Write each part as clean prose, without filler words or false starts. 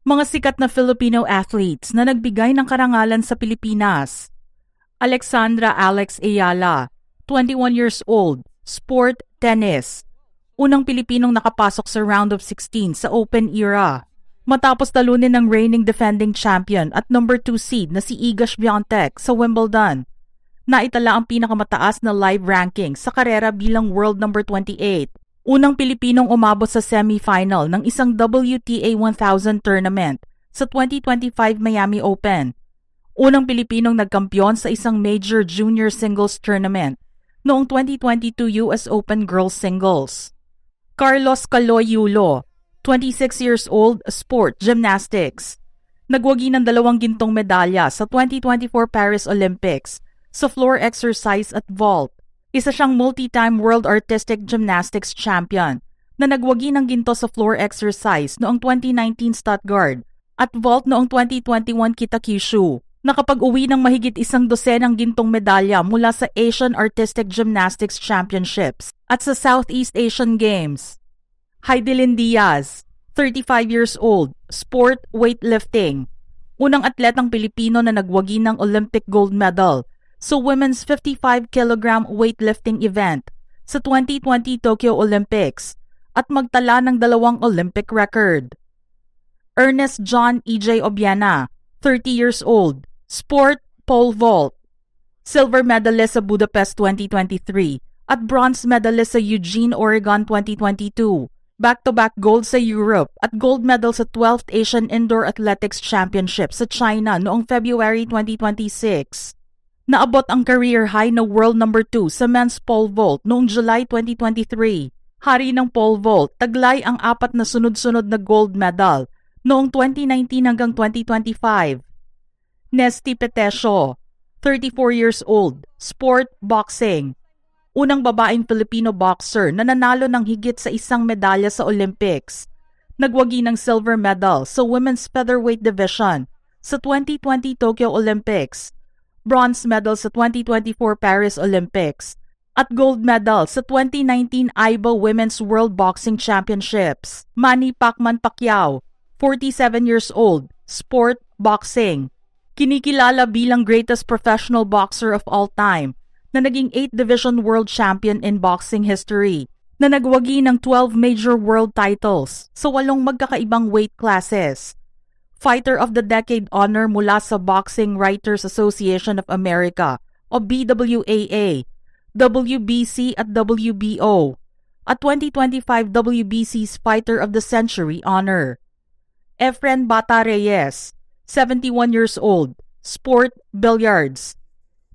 Mga sikat na Filipino athletes na nagbigay ng karangalan sa Pilipinas. Alexandra Alex Ayala, 21 years old, sport, tennis. Unang Pilipinong nakapasok sa round of 16 sa Open era. Matapos talunin ng reigning defending champion at number 2 seed na si Iga Świątek sa Wimbledon. Naitala ang pinakamataas na live ranking sa karera bilang world number 28. Unang Pilipinong umabot sa semi-final ng isang WTA 1000 tournament sa 2025 Miami Open. Unang Pilipinong nagkampiyon sa isang major junior singles tournament noong 2022 US Open Girls Singles. Carlos Caloy Yulo, 26 years old, sport, gymnastics. Nagwagi ng 2 gintong medalya sa 2024 Paris Olympics sa floor exercise at vault. Isa siyang multi-time World Artistic Gymnastics Champion na nagwagi ng ginto sa floor exercise noong 2019 Stuttgart at vault noong 2021 Kitakyushu. Nakapag-uwi ng mahigit 12 gintong medalya mula sa Asian Artistic Gymnastics Championships at sa Southeast Asian Games. Heidelin Diaz, 35 years old, sport, weightlifting. Unang atletang Pilipino na nagwagi ng Olympic gold medal sa women's 55 kg weightlifting event sa 2020 Tokyo Olympics at magtala ng 2 Olympic record. Ernest John E.J. Obiena, 30 years old, sport, pole vault. Silver medalist sa Budapest 2023 at bronze medalist sa Eugene, Oregon 2022. Back-to-back gold sa Europe at gold medal sa 12th Asian Indoor Athletics Championship sa China noong February 2026. Naabot ang career high na world number 2 sa men's pole vault noong July 2023. Hari ng pole vault, taglay ang 4 na sunod-sunod na gold medal noong 2019 hanggang 2025. Nesty Petesio, 34 years old, sport, boxing. Unang babaeng Filipino boxer na nanalo ng higit sa 1 medalya sa Olympics. Nagwagi ng silver medal sa women's featherweight division sa 2020 Tokyo Olympics, bronze medal sa 2024 Paris Olympics, at gold medal sa 2019 IBO Women's World Boxing Championships. Manny Pacquiao, 47 years old, sport, boxing. Kinikilala bilang greatest professional boxer of all time na naging 8th Division World Champion in boxing history, na nagwagi ng 12 major world titles sa 8 magkakaibang weight classes. Fighter of the Decade honor mula sa Boxing Writers Association of America o BWAA, WBC at WBO, at 2025 WBC's Fighter of the Century honor. Efren Bata Reyes, 71 years old, sport, billiards.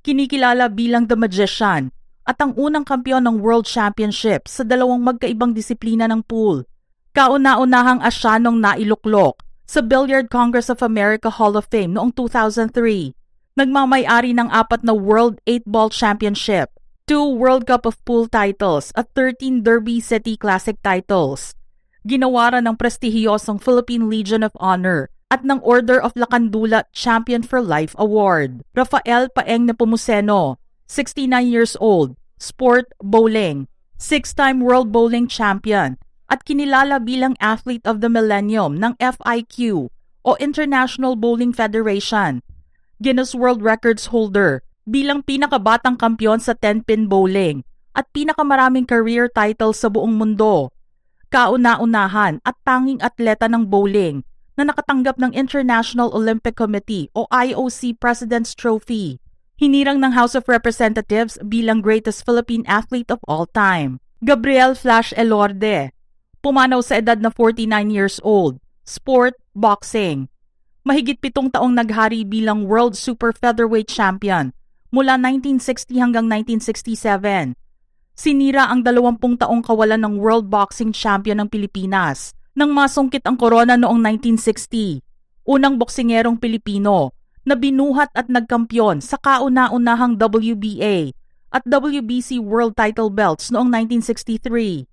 Kinikilala bilang The Magician at ang unang kampiyon ng World Championship sa 2 magkaibang disiplina ng pool. Kauna-unahang Asyanong nailuklok sa Billiard Congress of America Hall of Fame noong 2003. Nagmamay-ari ng 4 na World 8-Ball Championship, 2 World Cup of Pool titles at 13 Derby City Classic titles. Ginawaran ng prestihiyosong Philippine Legion of Honor at ng Order of Lacandula Champion for Life Award. Rafael Paeng Nepomuceno, 69 years old, sport, bowling. 6-time World Bowling Champion at kinilala bilang Athlete of the Millennium ng FIQ o International Bowling Federation. Guinness World Records holder bilang pinakabatang kampiyon sa 10-pin bowling at pinakamaraming career titles sa buong mundo. Kauna-unahan at tanging atleta ng bowling na nakatanggap ng International Olympic Committee o IOC President's Trophy. Hinirang ng House of Representatives bilang greatest Philippine athlete of all time. Gabriel Flash Elorde, pumanaw sa edad na 49 years old, sport, boxing. Mahigit 7 taong naghari bilang World Super Featherweight Champion mula 1960 hanggang 1967. Sinira ang 20 taong kawalan ng World Boxing Champion ng Pilipinas nang masungkit ang korona noong 1960. Unang boksingerong Pilipino na binuhat at nagkampiyon sa kauna-unahang WBA at WBC World Title belts noong 1963.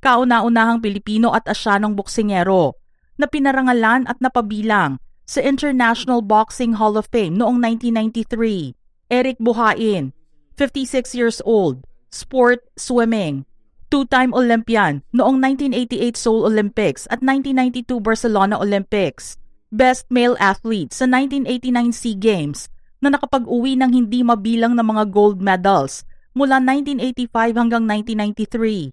Kauna-unahang Pilipino at Asyanong boksingero na pinarangalan at napabilang sa International Boxing Hall of Fame noong 1993. Eric Buhain, 56 years old, sport, swimming. 2-time Olympian noong 1988 Seoul Olympics at 1992 Barcelona Olympics. Best Male Athlete sa 1989 SEA Games na nakapag-uwi ng hindi mabilang na mga gold medals mula 1985 hanggang 1993.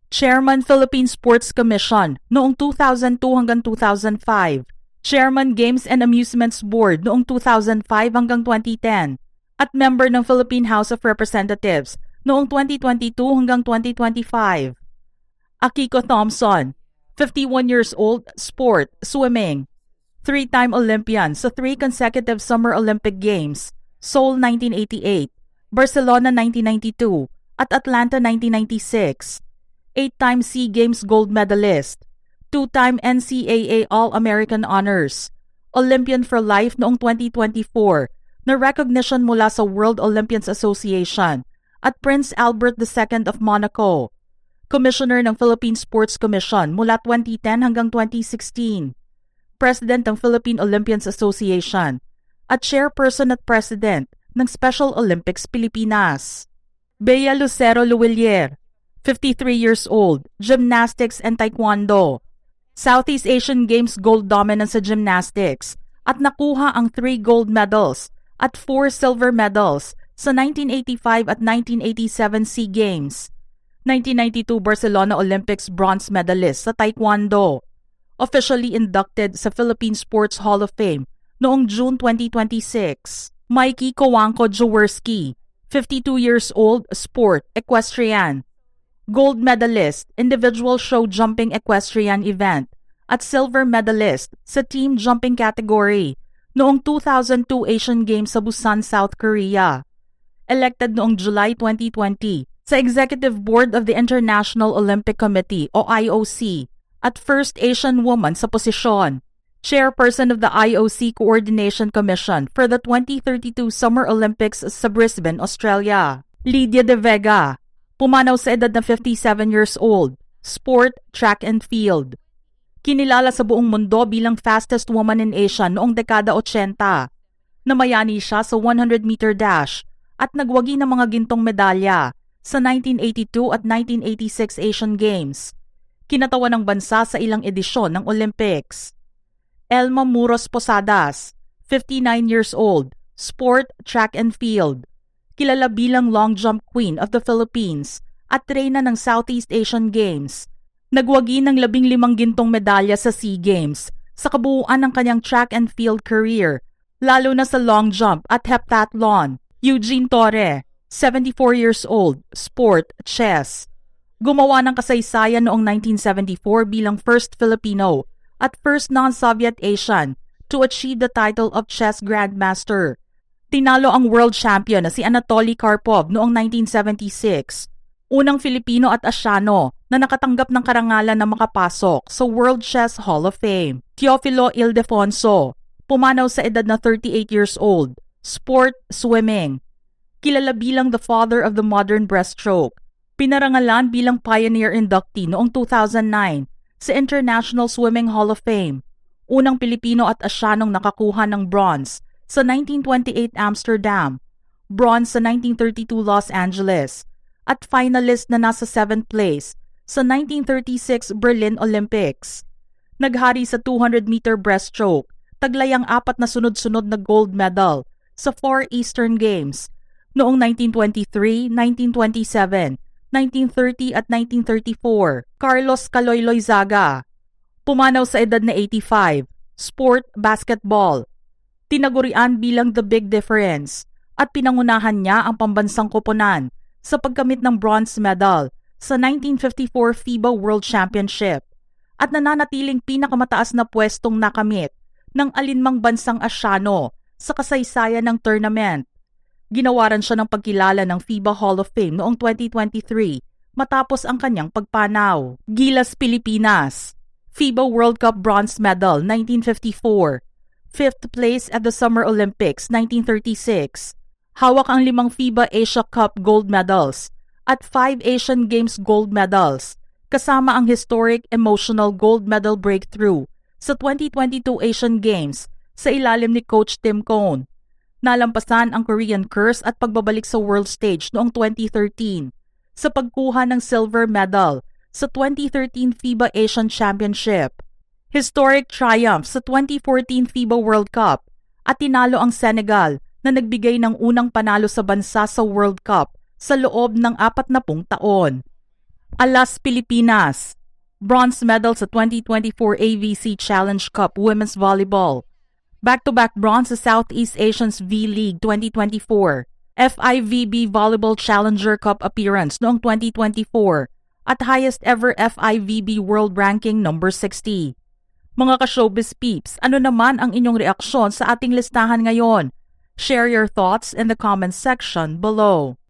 Chairman Philippine Sports Commission noong 2002 hanggang 2005. Chairman Games and Amusements Board noong 2005 hanggang 2010. At member ng Philippine House of Representatives noong 2022 hanggang 2025. Akiko Thompson, 51 years old, sport, swimming. 3-time Olympian sa 3 consecutive Summer Olympic Games, Seoul 1988, Barcelona 1992, at Atlanta 1996. 8-time SEA Games gold medalist, 2-time NCAA All-American Honors, Olympian for Life noong 2024, na recognition mula sa World Olympians Association at Prince Albert II of Monaco. Commissioner ng Philippine Sports Commission mula 2010 hanggang 2016. President ng Philippine Olympians Association at Chairperson at President ng Special Olympics Pilipinas. Bea Lucero Luwilier, 53 years old, gymnastics and taekwondo. Southeast Asian Games gold dominance sa gymnastics at nakuha ang 3 gold medals at 4 silver medals sa 1985 at 1987 SEA Games. 1992 Barcelona Olympics bronze medalist sa taekwondo. Officially inducted sa Philippine Sports Hall of Fame noong June 2026. Mikey Kowanko Jaworski, 52 years old, sport, equestrian. Gold medalist, individual show jumping equestrian event at silver medalist sa team jumping category noong 2002 Asian Games sa Busan, South Korea. Elected noong July 2020 sa Executive Board of the International Olympic Committee o IOC at first Asian woman sa posisyon. Chairperson of the IOC Coordination Commission for the 2032 Summer Olympics sa Brisbane, Australia. Lydia De Vega, pumanaw sa edad na 57 years old, sport, track and field. Kinilala sa buong mundo bilang fastest woman in Asia noong dekada 80. Namayani siya sa 100-meter dash at nagwagi ng mga gintong medalya sa 1982 at 1986 Asian Games. Kinatawan ng bansa sa ilang edisyon ng Olympics. Elma Muros Posadas, 59 years old, sport, track and field. Kilala bilang long jump queen of the Philippines at reyna ng Southeast Asian Games. Nagwagi ng 15 gintong medalya sa SEA Games sa kabuuan ng kanyang track and field career, lalo na sa long jump at heptathlon. Eugene Torre, 74 years old, sport, chess. Gumawa ng kasaysayan noong 1974 bilang first Filipino at first non-Soviet Asian to achieve the title of chess grandmaster. Tinalo ang world champion na si Anatoly Karpov noong 1976. Unang Filipino at Asyano na nakatanggap ng karangalan na makapasok sa World Chess Hall of Fame. Teofilo Ildefonso, pumanaw sa edad na 38 years old, sport, swimming. Kilala bilang the father of the modern breaststroke. Pinarangalan bilang pioneer inductee noong 2009 sa International Swimming Hall of Fame. Unang Pilipino at Asyanong nakakuha ng bronze sa 1928 Amsterdam, bronze sa 1932 Los Angeles, at finalist na nasa 7th place sa 1936 Berlin Olympics. Naghari sa 200-meter breaststroke, taglay ang 4 na sunod-sunod na gold medal sa 4 Eastern Games noong 1923, 1927, 1930 at 1934. Carlos Caloy Loizaga, pumanaw sa edad na 85, sport, basketball. Tinagurian bilang the big difference at pinangunahan niya ang pambansang koponan sa pagkamit ng bronze medal sa 1954 FIBA World Championship at nananatiling pinakamataas na pwestong nakamit ng alinmang bansang Asyano sa kasaysayan ng tournament. Ginawaran siya ng pagkilala ng FIBA Hall of Fame noong 2023 matapos ang kanyang pagpanaw. Gilas Pilipinas, FIBA World Cup bronze medal 1954, 5th place at the Summer Olympics 1936. Hawak ang 5 FIBA Asia Cup gold medals at 5 Asian Games gold medals, kasama ang historic emotional gold medal breakthrough sa 2022 Asian Games sa ilalim ni Coach Tim Cone. Nalampasan ang Korean curse at pagbabalik sa world stage noong 2013 sa pagkuha ng silver medal sa 2013 FIBA Asian Championship. Historic triumph sa 2014 FIBA World Cup at tinalo ang Senegal na nagbigay ng unang panalo sa bansa sa World Cup sa loob ng 40 taon. Alas Pilipinas, bronze medal sa 2024 AVC Challenge Cup Women's Volleyball. Back-to-back bronze sa Southeast Asians V-League 2024, FIVB Volleyball Challenger Cup appearance noong 2024 at highest ever FIVB World Ranking number 60. Mga ka-showbiz peeps, ano naman ang inyong reaksyon sa ating listahan ngayon? Share your thoughts in the comments section below.